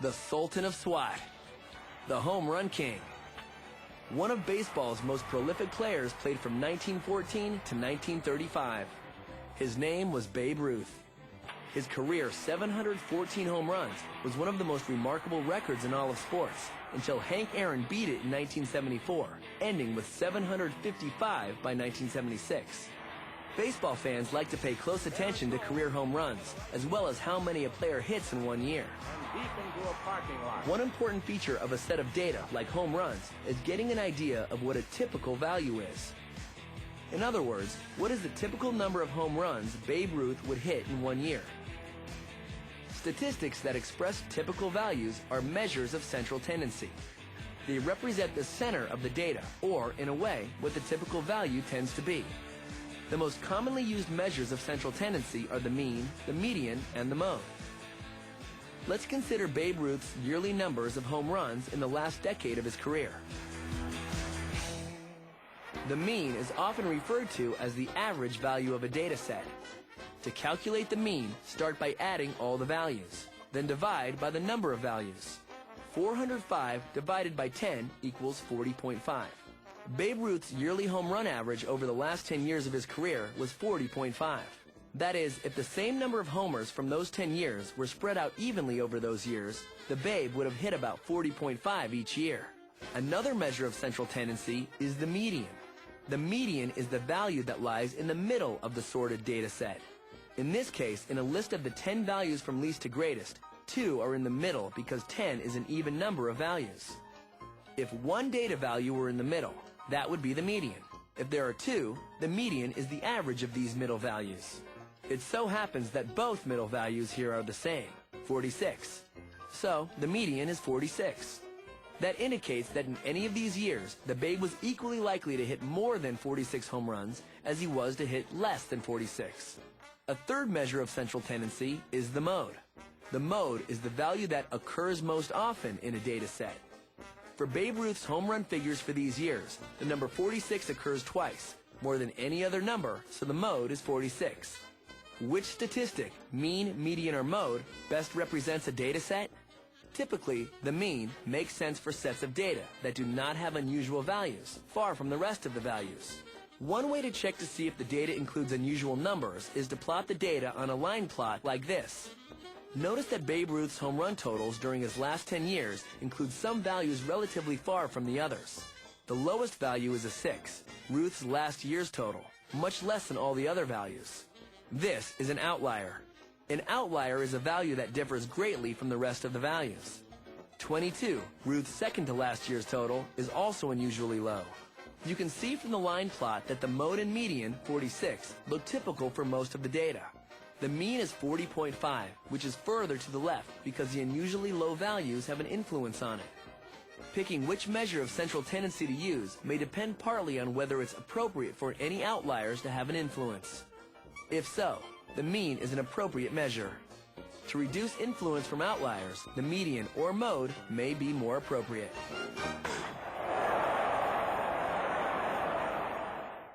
The Sultan of SWAT, the Home Run King. One of baseball's most prolific players, played from 1914 to 1935. His name was Babe Ruth. His career 714 home runs was one of the most remarkable records in all of sports, until Hank Aaron beat it in 1974, ending with 755 by 1976. Baseball fans like to pay close attention to career home runs, as well as how many a player hits in one year. One important feature of a set of data like home runs is getting an idea of what a typical value is. In other words, what is the typical number of home runs Babe Ruth would hit in one year? Statistics that express typical values are measures of central tendency. They represent the center of the data, or, in a way, what the typical value tends to be. The most commonly used measures of central tendency are the mean, the median, and the mode. Let's consider Babe Ruth's yearly numbers of home runs in the last decade of his career. The mean is often referred to as the average value of a data set. To calculate the mean, start by adding all the values, then divide by the number of values. 405 divided by 10 equals 40.5. Babe Ruth's yearly home run average over the last 10 years of his career was 40.5. That is, if the same number of homers from those 10 years were spread out evenly over those years, the Babe would have hit about 40.5 each year. Another measure of central tendency is the median. The median is the value that lies in the middle of the sorted data set. In this case, in a list of the 10 values from least to greatest, 2 are in the middle because 10 is an even number of values. If one data value were in the middle, that would be the median. If there are 2, the median is the average of these middle values. It so happens that both middle values here are the same, 46. So, the median is 46. That indicates that in any of these years, the Babe was equally likely to hit more than 46 home runs as he was to hit less than 46. A third measure of central tendency is the mode. The mode is the value that occurs most often in a data set. For Babe Ruth's home run figures for these years, the number 46 occurs twice, more than any other number, so the mode is 46. Which statistic, mean, median, or mode, best represents a data set? Typically, the mean makes sense for sets of data that do not have unusual values, far from the rest of the values. One way to check to see if the data includes unusual numbers is to plot the data on a line plot like this. Notice that Babe Ruth's home run totals during his last 10 years include some values relatively far from the others. The lowest value is a 6, Ruth's last year's total, much less than all the other values. This is an outlier. An outlier is a value that differs greatly from the rest of the values. 22, Ruth's second to last year's total, is also unusually low. You can see from the line plot that the mode and median, 46, look typical for most of the data. The mean is 40.5, which is further to the left because the unusually low values have an influence on it. Picking which measure of central tendency to use may depend partly on whether it's appropriate for any outliers to have an influence. If so, the mean is an appropriate measure. To reduce influence from outliers, the median or mode may be more appropriate.